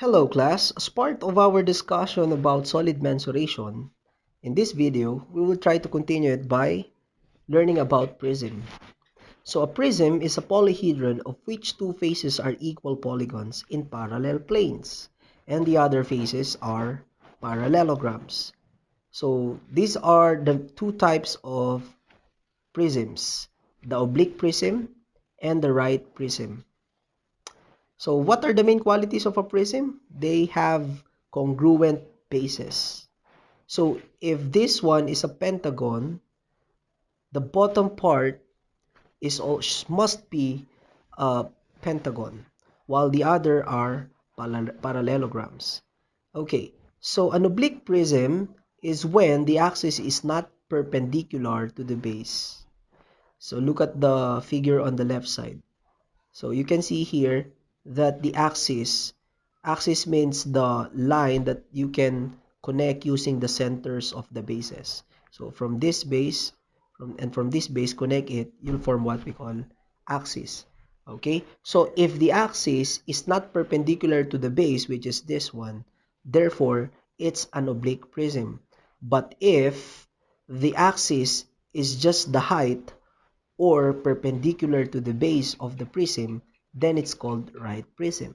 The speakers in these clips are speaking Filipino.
Hello class, as part of our discussion about solid mensuration, in this video, we will try to continue it by learning about prism. So a prism is a polyhedron of which two faces are equal polygons in parallel planes, and the other faces are parallelograms. So these are the two types of prisms, the oblique prism and the right prism. So what are the main qualities of a prism? They have congruent bases. So if this one is a pentagon, the bottom part must be a pentagon, while the other are parallelograms. Okay, so an oblique prism is when the axis is not perpendicular to the base. So look at the figure on the left side. So you can see here that the axis means the line that you can connect using the centers of the bases. So from this base, from this base, connect it, you'll form what we call axis. Okay, so if the axis is not perpendicular to the base, which is this one, therefore it's an oblique prism. But if the axis is just the height or perpendicular to the base of the prism, then it's called right prism.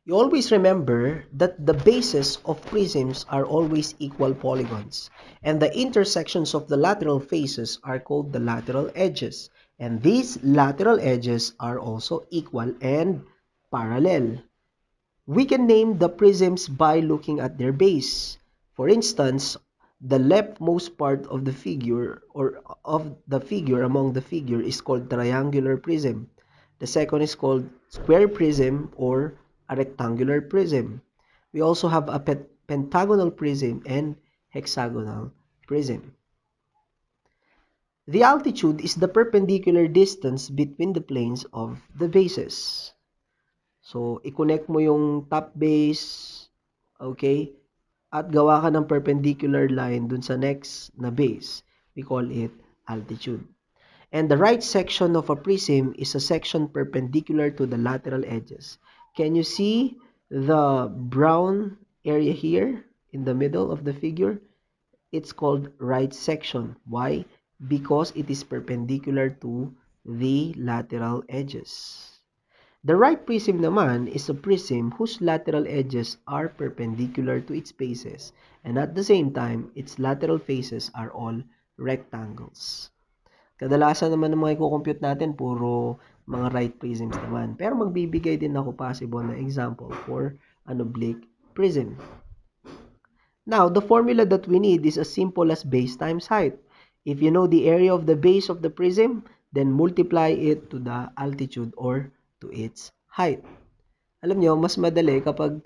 You always remember that the bases of prisms are always equal polygons, and the intersections of the lateral faces are called the lateral edges, and these lateral edges are also equal and parallel. We can name the prisms by looking at their base. For instance, the leftmost part of the figure among the figure is called triangular prism. The second is called square prism or a rectangular prism. We also have a pentagonal prism and hexagonal prism. The altitude is the perpendicular distance between the planes of the bases. So, i-connect mo yung top base, okay? At gawa ka ng perpendicular line dun sa next na base. We call it altitude. And the right section of a prism is a section perpendicular to the lateral edges. Can you see the brown area here in the middle of the figure? It's called right section. Why? Because it is perpendicular to the lateral edges. The right prism naman is a prism whose lateral edges are perpendicular to its bases, and at the same time, its lateral faces are all rectangles. Kadalasan naman ng mga i-compute natin, puro mga right prisms naman. Pero magbibigay din ako possible na example for an oblique prism. Now, the formula that we need is as simple as base times height. If you know the area of the base of the prism, then multiply it to the altitude or to its height. Alam nyo, mas madali kapag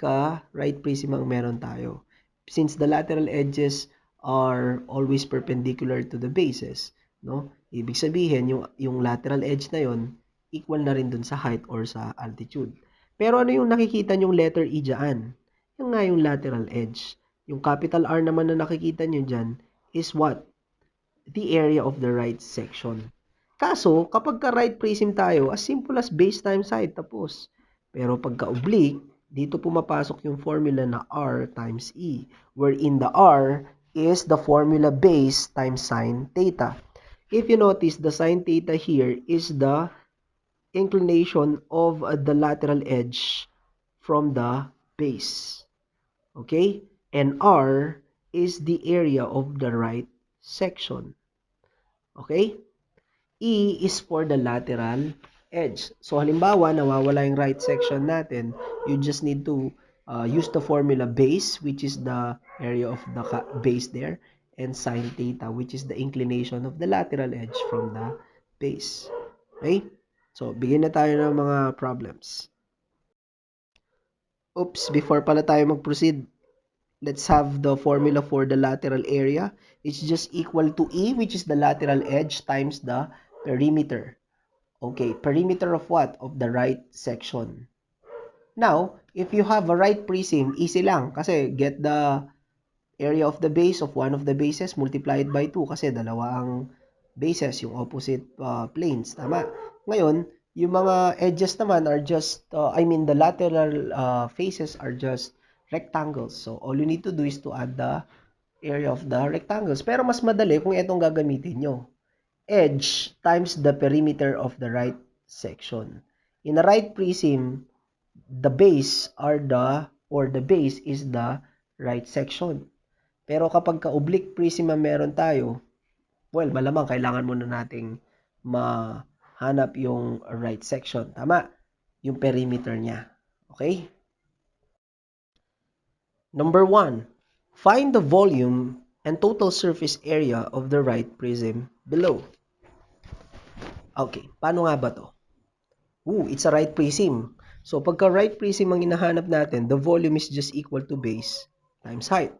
right prism ang meron tayo. Since the lateral edges are always perpendicular to the bases, no? Ibig sabihin, yung lateral edge na yon equal na rin dun sa height or sa altitude. Pero ano yung nakikita nyong letter E dyan? Yung nga yung lateral edge. Yung capital R naman na nakikita nyo dyan is what? The area of the right section. Kaso, kapag ka-right prism tayo, as simple as base times height, tapos. Pero pagka-oblique, dito pumapasok yung formula na R times E, wherein the R is the formula base times sine theta. If you notice, the sine theta here is the inclination of the lateral edge from the base. Okay? And R is the area of the right section. Okay? E is for the lateral edge. So, halimbawa, nawawala yung right section natin, you just need to use the formula base, which is the area of the base there, and sine theta, which is the inclination of the lateral edge from the base. Okay? So, bigyan na tayo ng mga problems. Oops, before pala tayo mag-proceed, let's have the formula for the lateral area. It's just equal to E, which is the lateral edge, times the perimeter. Okay, perimeter of what? Of the right section. Now, if you have a right prism, easy lang. Kasi get the area of the base of one of the bases, multiply it by 2. Kasi dalawa ang bases, yung opposite planes. Tama? Ngayon, Yung mga edges naman are just, the lateral faces are just rectangles. So, all you need to do is to add the area of the rectangles. Pero mas madali kung itong gagamitin nyo. Edge times the perimeter of the right section. In a right prism, the base the base is the right section. Pero kapag ka-oblique prism ang meron tayo, well, malamang kailangan muna nating mahanap yung right section. Tama? Yung perimeter niya. Okay? Number 1. Find the volume and total surface area of the right prism below. Okay, paano nga ba to? It's a right prism. So, pagka right prism ang hinahanap natin, the volume is just equal to base times height.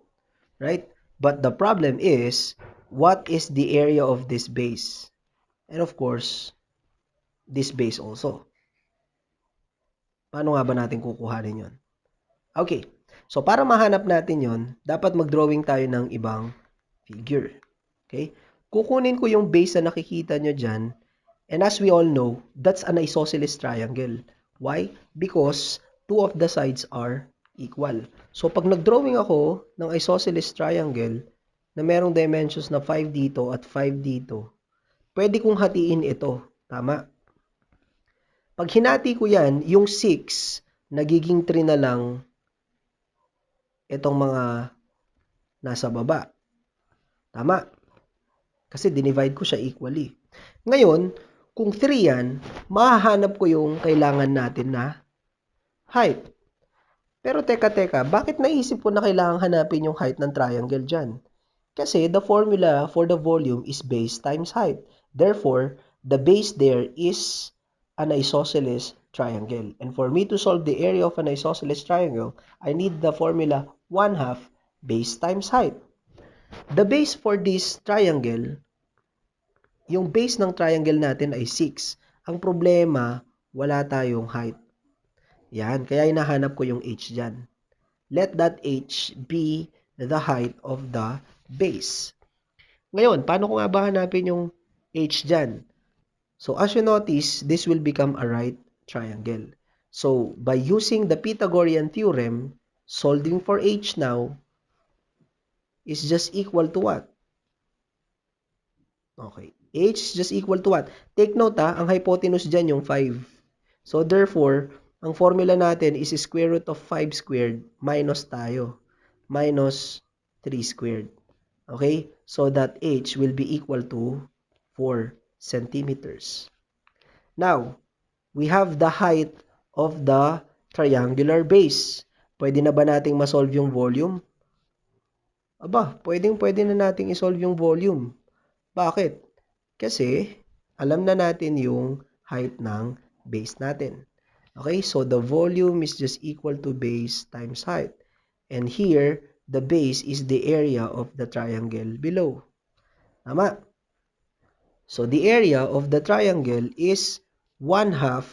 Right? But the problem is, what is the area of this base? And of course, this base also. Paano nga ba natin kukuhanin yon? Okay. So, para mahanap natin yon, dapat mag-drawing tayo ng ibang figure. Okay? Kukunin ko yung base na nakikita nyo dyan. And as we all know, that's an isosceles triangle. Why? Because two of the sides are equal. So, pag nag-drawing ako ng isosceles triangle na merong dimensions na 5 dito at 5 dito, pwede kong hatiin ito. Tama? Pag hinati ko yan, yung 6, nagiging 3 na lang itong mga nasa baba. Tama? Kasi dinivide ko siya equally. Ngayon, kung 3 yan, mahahanap ko yung kailangan natin na height. Pero teka, bakit naisip ko na kailangan hanapin yung height ng triangle dyan? Kasi the formula for the volume is base times height. Therefore, the base there is an isosceles triangle. And for me to solve the area of an isosceles triangle, I need the formula 1/2 base times height. The base for this triangle, yung base ng triangle natin ay 6. Ang problema, wala tayong height. Yan, kaya hinahanap ko yung h dyan. Let that h be the height of the base. Ngayon, paano ko nga ba hanapin yung h dyan? So, as you notice, this will become a right triangle. So, by using the Pythagorean theorem, solving for h now is just equal to what? Okay. H is just equal to what? Take note ang hypotenuse dyan yung 5. So, therefore, ang formula natin is square root of 5 squared minus tayo. Minus 3 squared. Okay? So, that H will be equal to 4 centimeters. Now, we have the height of the triangular base. Pwede na ba nating masolve yung volume? Aba, pwede na nating isolve yung volume. Bakit? Kasi, alam na natin yung height ng base natin. Okay, so the volume is just equal to base times height. And here, the base is the area of the triangle below. Tama? So, the area of the triangle is 1/2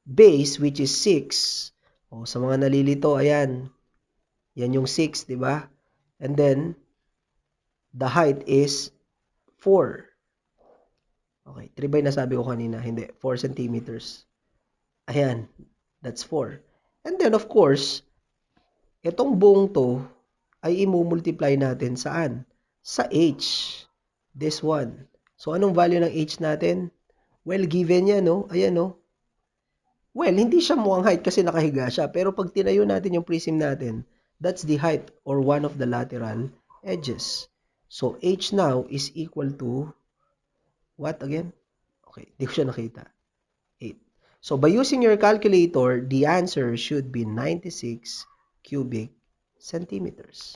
base, which is 6. O, sa mga nalilito, ayan. Yan yung 6, di ba? And then, the height is 4. Okay, 3 by nasabi ko kanina. Hindi, 4 centimeters. Ayan, that's 4. And then, of course, itong buong to ay imumultiply natin saan? Sa h. This one. So, anong value ng h natin? Well, given yan, no? Ayan, no? Well, hindi siya mukhang height kasi nakahiga siya. Pero pag tinayo natin yung prism natin, that's the height or one of the lateral edges. So, h now is equal to what again? Okay, di ko siya nakita. 8. So, by using your calculator, the answer should be 96 cubic centimeters.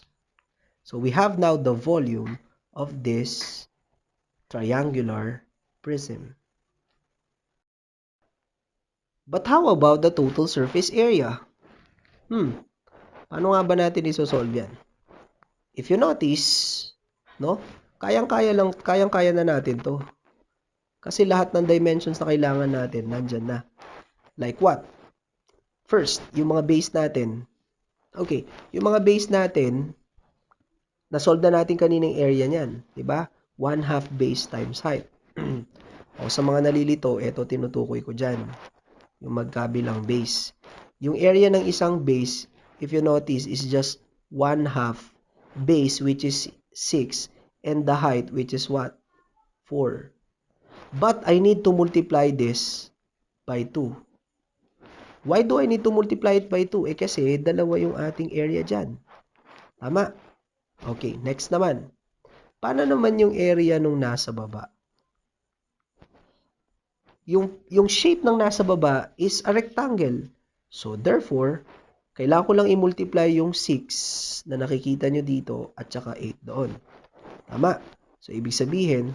So, we have now the volume of this triangular prism. But how about the total surface area? Paano nga ba natin isosolve yan? If you notice, no? Kayang-kaya na natin to. Kasi lahat ng dimensions na kailangan natin, nandyan na. Like what? First, yung mga base natin. Okay, yung mga base natin, na-solve na natin kaninang area niyan. Diba? 1/2 base times height. O sa mga nalilito, ito tinutukoy ko dyan. Yung magkabilang base. Yung area ng isang base, if you notice, is just 1/2 base, which is 6, and the height, which is what? 4. But I need to multiply this by 2. Why do I need to multiply it by 2? Kasi dalawa yung ating area dyan. Tama? Okay, next naman. Paano naman yung area nung nasa baba? Yung shape ng nasa baba is a rectangle. So, therefore, kailangan ko lang i-multiply yung 6 na nakikita nyo dito at saka 8 doon. Tama? So, ibig sabihin,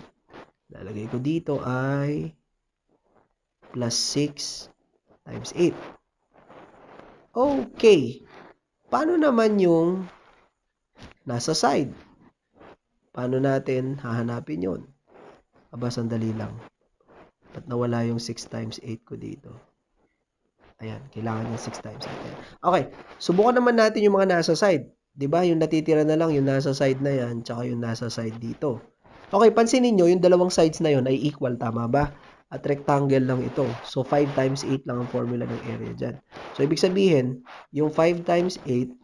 lalagay ko dito ay plus 6 times 8. Okay. Paano naman yung nasa side? Paano natin hahanapin yun? Aba, sandali lang. Ba't nawala yung 6 times 8 ko dito? Ayan, kailangan yung 6 times 8. Okay, subukan naman natin yung mga nasa side. Diba? Yung natitira na lang, yung nasa side na yan, tsaka yung nasa side dito. Okay, pansinin nyo, yung dalawang sides na yun ay equal, tama ba? At rectangle lang ito. So, 5 times 8 lang ang formula ng area dyan. So, ibig sabihin, yung 5 times 8,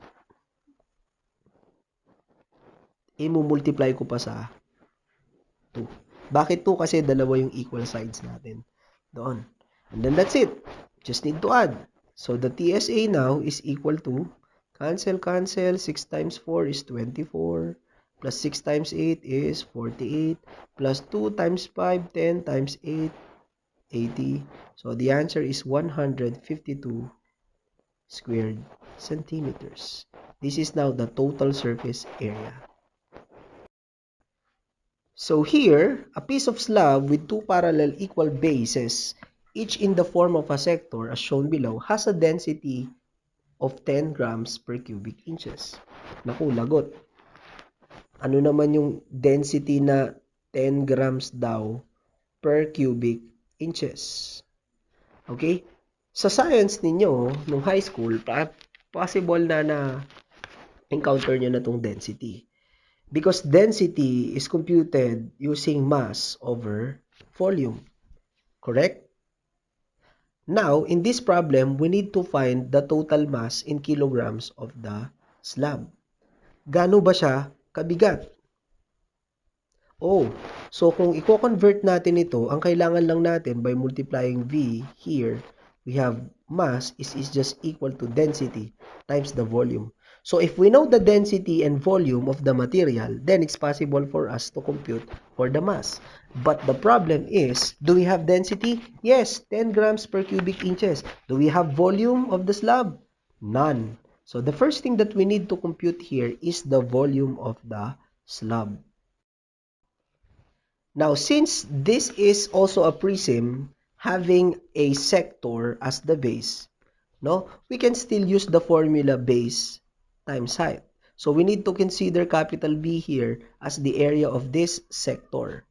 i-multiply ko pa sa 2. Bakit 2? Kasi dalawa yung equal sides natin doon. And then that's it. Just need to add. So the TSA now is equal to, cancel, 6 times 4 is 24, plus 6 times 8 is 48, plus 2 times 5, 10 times 8, 80. So the answer is 152 squared centimeters. This is now the total surface area. So here, a piece of slab with two parallel equal bases, each in the form of a sector as shown below, has a density of 10 grams per cubic inches. Naku, lagot. Ano naman yung density na 10 grams daw per cubic inches? Okay? Sa science ninyo, nung high school, possible na encounter nyo na tong density. Because density is computed using mass over volume. Correct? Now, in this problem, we need to find the total mass in kilograms of the slab. Gaano ba siya kabigat? Oh, so kung i-convert natin ito, ang kailangan lang natin by multiplying V here, we have mass is just equal to density times the volume. So if we know the density and volume of the material, then it's possible for us to compute for the mass. But the problem is, do we have density? Yes, 10 grams per cubic inches. Do we have volume of the slab? None. So the first thing that we need to compute here is the volume of the slab. Now, since this is also a prism having a sector as the base, no, we can still use the formula base times height. So we need to consider capital B here as the area of this sector.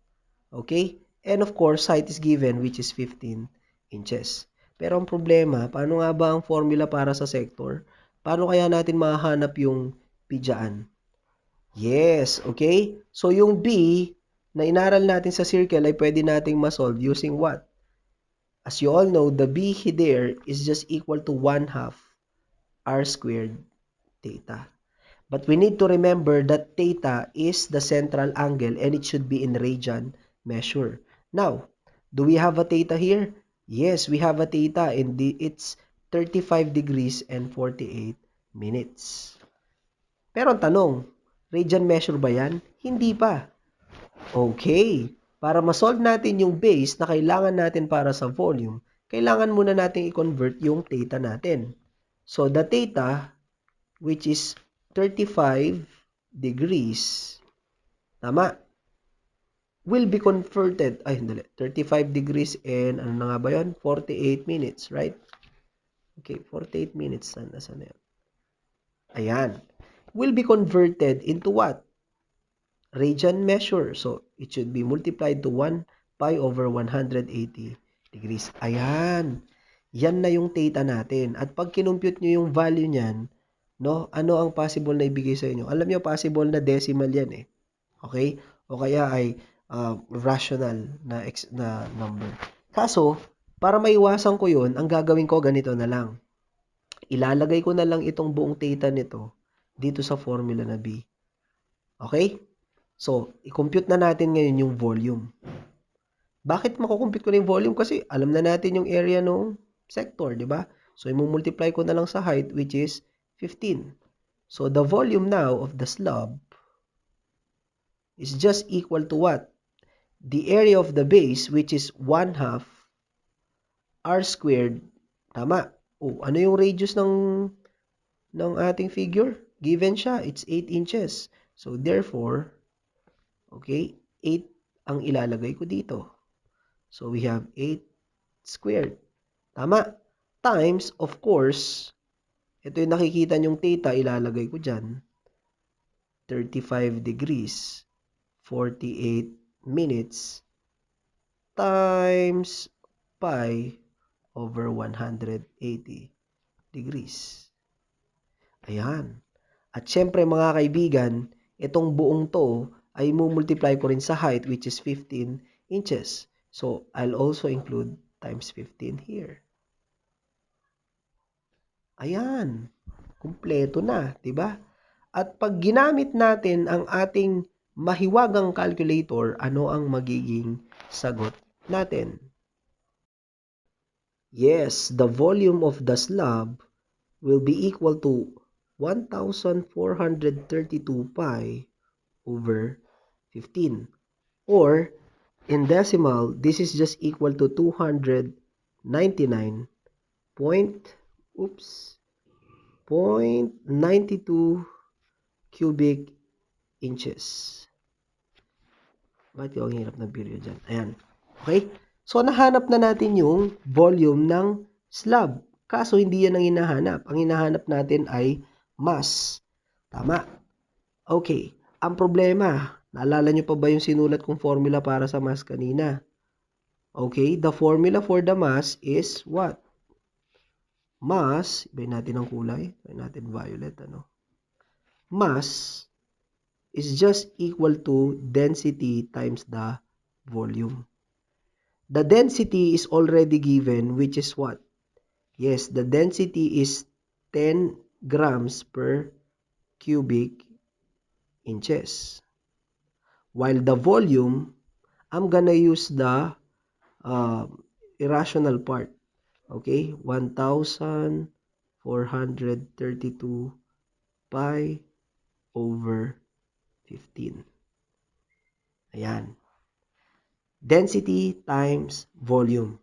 Okay? And of course, height is given, which is 15 inches. Pero ang problema, paano nga ba ang formula para sa sector? Paano kaya natin mahanap yung P dyan? Yes, okay? So yung B na inaral natin sa circle ay pwede nating masolve using what? As you all know, the B there is just equal to 1/2 r squared theta. But we need to remember that theta is the central angle and it should be in radian measure. Now, do we have a theta here? Yes, we have a theta and it's 35 degrees and 48 minutes. Pero ang tanong, radian measure ba yan? Hindi pa. Okay, para ma-solve natin yung base na kailangan natin para sa volume, kailangan muna natin i-convert yung theta natin. So, the theta, which is 35 degrees, tama, will be converted, 35 degrees and, ano na nga ba yun? 48 minutes, right? Okay, 48 minutes, saan na yun? Ayan, will be converted into what? Radian measure. So, it should be multiplied to 1 pi over 180 degrees. Ayan. Yan na yung theta natin. At pag kinumpute nyo yung value niyan, no, ano ang possible na ibigay sa inyo? Alam nyo, possible na decimal yan eh. Okay? O kaya ay rational na number. Kaso, para maiwasan ko yun, ang gagawin ko ganito na lang. Ilalagay ko na lang itong buong theta nito dito sa formula na B. Okay? So, i-compute na natin ngayon yung volume. Bakit makukompute ko na yung volume? Kasi alam na natin yung area ng sector, di ba? So, i-multiply ko na lang sa height, which is 15. So, the volume now of the slab is just equal to what? The area of the base, which is 1/2 r squared. Tama. Oh, ano yung radius ng ating figure? Given siya, it's 8 inches. So, therefore, okay, 8 ang ilalagay ko dito. So, we have 8 squared. Tama. Times, of course, ito yung nakikita nyong theta, ilalagay ko dyan. 35 degrees, 48 minutes, times pi over 180 degrees. Ayan. At syempre mga kaibigan, itong buong to ay multiply ko rin sa height, which is 15 inches. So, I'll also include times 15 here. Ayan. Kumpleto na, 'di ba? At pag ginamit natin ang ating mahiwagang calculator, ano ang magiging sagot natin? Yes, the volume of the slab will be equal to 1,432 pi over 15. Or, in decimal, this is just equal to 299 0.92 cubic inches. Bakit yung hirap ng period dyan? Ayan. Okay? So, nahanap na natin yung volume ng slab. Kaso, hindi yan ang hinahanap. Ang hinahanap natin ay mass. Tama. Okay. Ang problema, naalala nyo pa ba yung sinulat kong formula para sa mass kanina? Okay. The formula for the mass is what? Mass, ibayin natin ang kulay. Ibayin natin violet, ano? Mass is just equal to density times the volume. The density is already given, which is what? Yes, the density is 10 grams per cubic inches. While the volume, I'm gonna use the irrational part. Okay, 1,432 pi over 15. Ayan. Density times volume.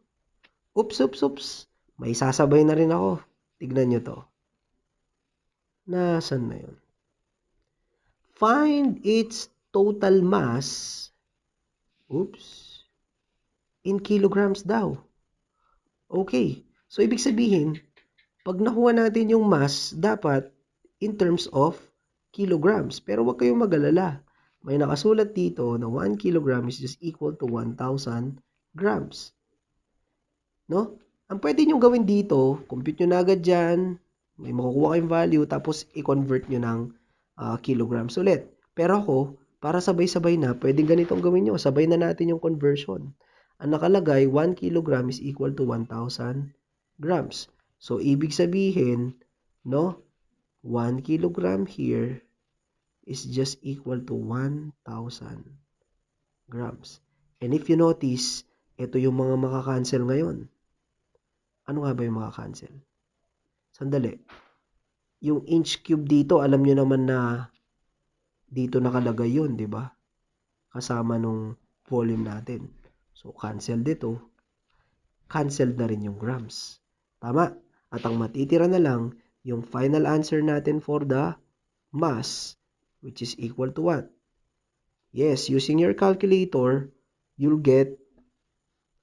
Oops. May sasabay na rin ako. Tignan nyo to. Nasaan na yun? Find its total mass. In kilograms daw. Okay. So, ibig sabihin, pag nakuha natin yung mass, dapat in terms of kilograms. Pero huwag kayong mag-alala. May nakasulat dito na 1 kilogram is just equal to 1,000 grams. No? Ang pwede nyo gawin dito, compute nyo na agad dyan, may makukuha kayong value, tapos i-convert nyo ng kilograms ulit. Pero ako, para sabay-sabay na, pwedeng ganitong gawin nyo. Sabay na natin yung conversion. Ang nakalagay, 1 kilogram is equal to 1,000 grams. So, ibig sabihin, no, 1 kilogram here is just equal to 1,000 grams. And if you notice, ito yung mga makakancel ngayon. Ano nga ba yung makakancel? Sandali. Yung inch cube dito, alam nyo naman na dito nakalagay yun, di ba? Kasama nung volume natin. So, cancel dito. Cancel na rin yung grams. Tama? At ang matitira na lang, yung final answer natin for the mass, which is equal to what? Yes, using your calculator, you'll get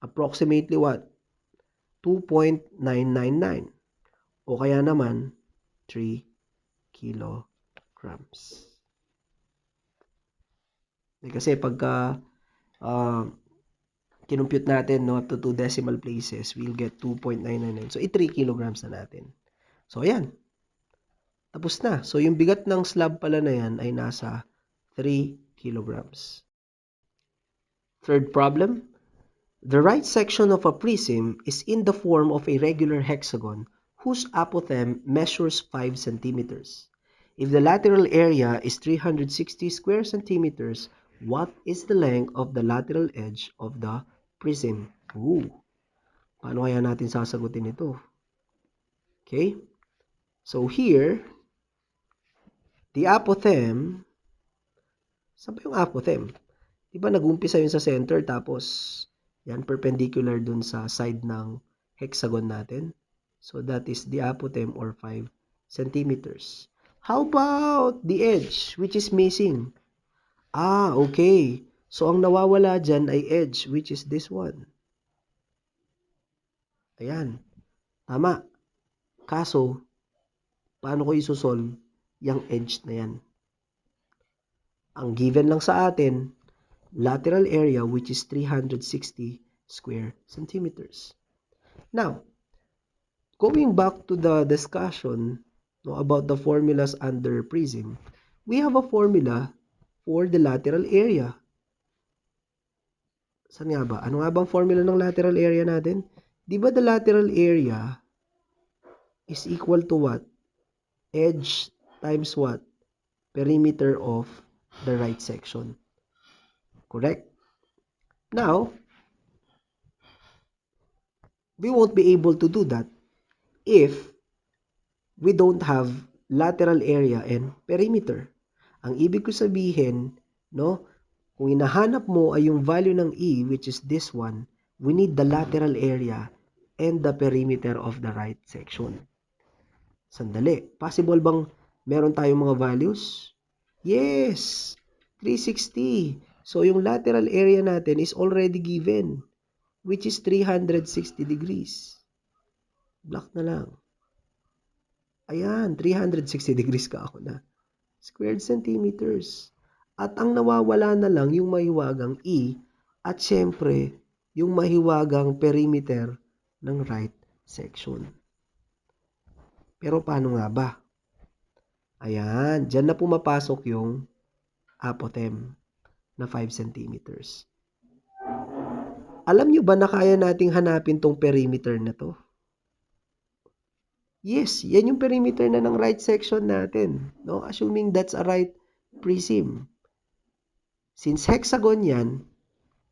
approximately what? 2.999. O kaya naman, 3 kilograms. Kasi pagka kinumpute natin, no, up to 2 decimal places, we'll get 2.999. So, 3 kilograms na natin. So, ayan. Tapos na. So, yung bigat ng slab pala na yan ay nasa 3 kilograms. Third problem, the right section of a prism is in the form of a regular hexagon whose apothem measures 5 centimeters. If the lateral area is 360 square centimeters, what is the length of the lateral edge of the prism? Paano kaya natin sasagutin ito? Okay? So here, the apothem, saan ba yung apothem? Diba nag-umpisa yun sa center tapos yan perpendicular dun sa side ng hexagon natin. So that is the apothem or 5 centimeters. How about the edge which is missing? Okay. So ang nawawala dyan ay edge which is this one. Ayan. Tama. Kaso, paano ko isosolve yung edge na yan? Ang given lang sa atin, lateral area which is 360 square centimeters. Now, going back to the discussion about the formulas under prism, we have a formula for the lateral area. Saan nga ba? Ano nga bang formula ng lateral area natin? Di ba the lateral area is equal to what? Edge times what? Perimeter of the right section. Correct? Now, we won't be able to do that if we don't have lateral area and perimeter. Ang ibig ko sabihin, no, kung hinahanap mo ay yung value ng E, which is this one, we need the lateral area and the perimeter of the right section. Sandali. Possible bang meron tayong mga values? Yes! 360. So, yung lateral area natin is already given, which is 360 degrees. Black na lang. Ayan, 360 degrees ka ako na. Squared centimeters. At ang nawawala na lang yung mahiwagang E at syempre yung mahiwagang perimeter ng right section. Pero paano nga ba? Ayan, dyan na pumapasok yung apothem na 5 centimeters. Alam nyo ba na kaya nating hanapin tong perimeter na to? Yes, yan yung perimeter na ng right section natin. No? Assuming that's a right prism. Since hexagon yan,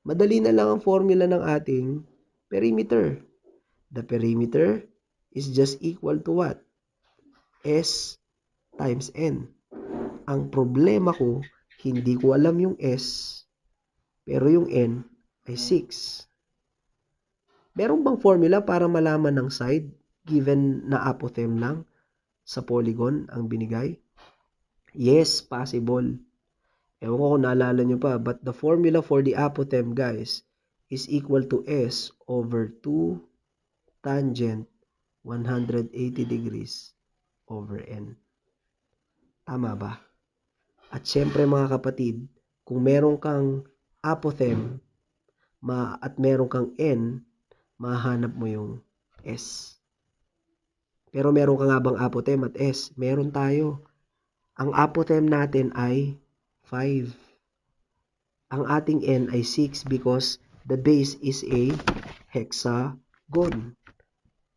madali na lang ang formula ng ating perimeter. The perimeter is just equal to what? S times N. Ang problema ko, hindi ko alam yung S, pero yung N ay 6. Meron bang formula para malaman ng side? Given na apothem lang sa polygon ang binigay? Yes, possible. Ewan ko kung naalala nyo pa, but the formula for the apothem, guys, is equal to S over 2 tangent 180 degrees over N. Tama ba? At syempre mga kapatid, kung meron kang apothem at meron kang N, mahanap mo yung S. Pero meron ka nga bang apothem at S? Meron tayo. Ang apothem natin ay 5. Ang ating N ay 6 because the base is a hexagon.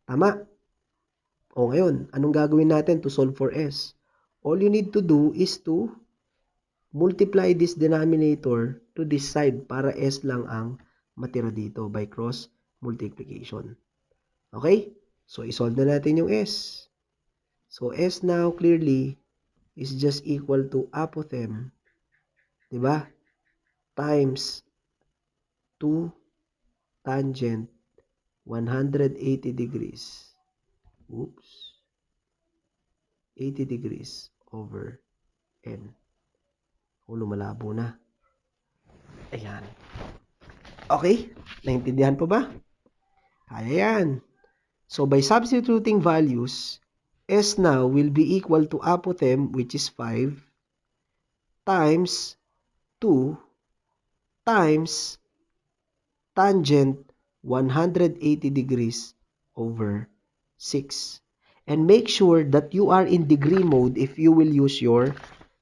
Tama? O ngayon, anong gagawin natin to solve for S? All you need to do is to multiply this denominator to this side para S lang ang matira dito by cross multiplication. Okay? So, isolve na natin yung S. So, S now clearly is just equal to apothem, diba? Times 2 tangent 180 degrees. Oops. 80 degrees over N. Lumalabo na. Ayan. Okay? Naintindihan po ba? Kaya yan. So, by substituting values, S now will be equal to apothem, which is 5, times 2 times tangent 180 degrees over 6. And make sure that you are in degree mode if you will use your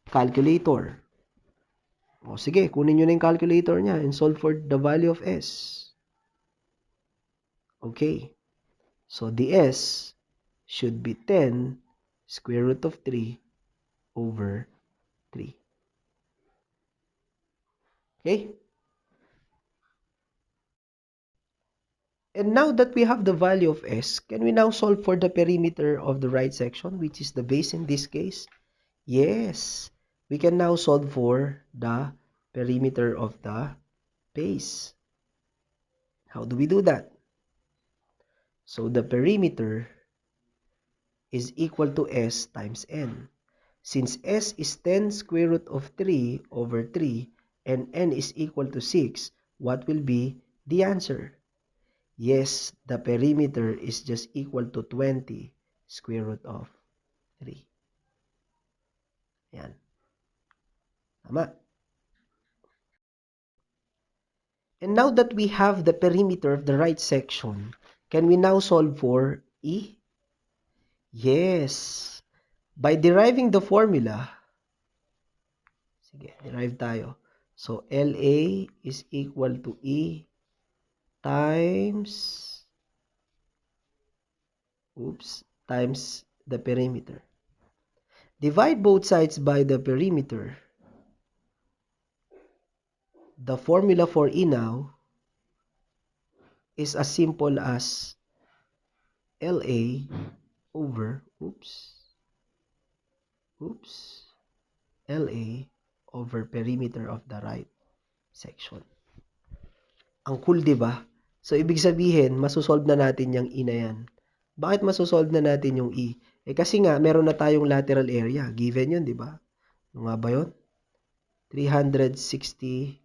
calculator. O sige, kunin nyo na yung calculator niya and solve for the value of S. Okay. So, the S should be 10 square root of 3 over 3. Okay? And now that we have the value of S, can we now solve for the perimeter of the right section, which is the base in this case? Yes. We can now solve for the perimeter of the base. How do we do that? So the perimeter is equal to S times N. Since S is 10 square root of 3 over 3 and N is equal to 6, what will be the answer? Yes, the perimeter is just equal to 20 square root of 3. Yan. Tama. And now that we have the perimeter of the right section, can we now solve for E? Yes. By deriving the formula, sige, derive tayo. So, LA is equal to E times, times the perimeter. Divide both sides by the perimeter. The formula for E now is as simple as LA over, LA over perimeter of the right section. Ang cool, di ba? So, ibig sabihin, masosolve na natin yung E na yan. Bakit masosolve na natin yung E? Kasi nga, meron na tayong lateral area. Given yun, di ba? Ano nga ba yun? 360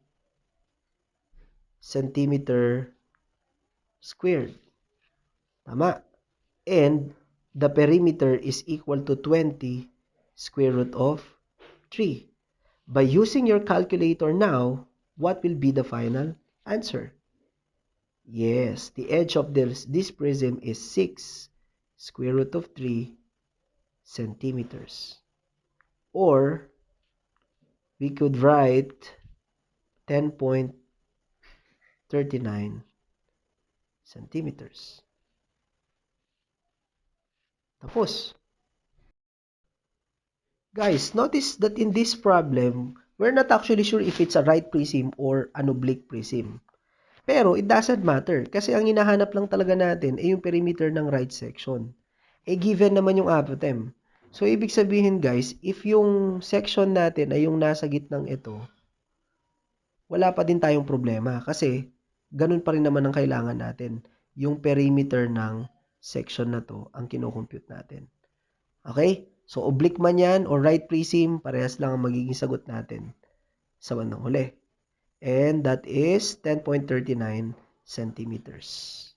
centimeter squared. Tama. And the perimeter is equal to 20 square root of 3. By using your calculator now, what will be the final answer? Yes, the edge of this prism is 6 square root of 3 centimeters. Or, we could write 10.39 centimeters. Tapos. Guys, notice that in this problem, we're not actually sure if it's a right prism or an oblique prism. Pero it doesn't matter kasi ang hinahanap lang talaga natin ay yung perimeter ng right section. Given naman yung apothem. So, ibig sabihin guys, if yung section natin ay yung nasa gitnang ito, wala pa din tayong problema kasi ganun pa rin naman ang kailangan natin. Yung perimeter ng section na to ang kinocompute natin. Okay? So, oblique man yan or right prism, parehas lang ang magiging sagot natin sa bandang huli. And that is 10.39 centimeters.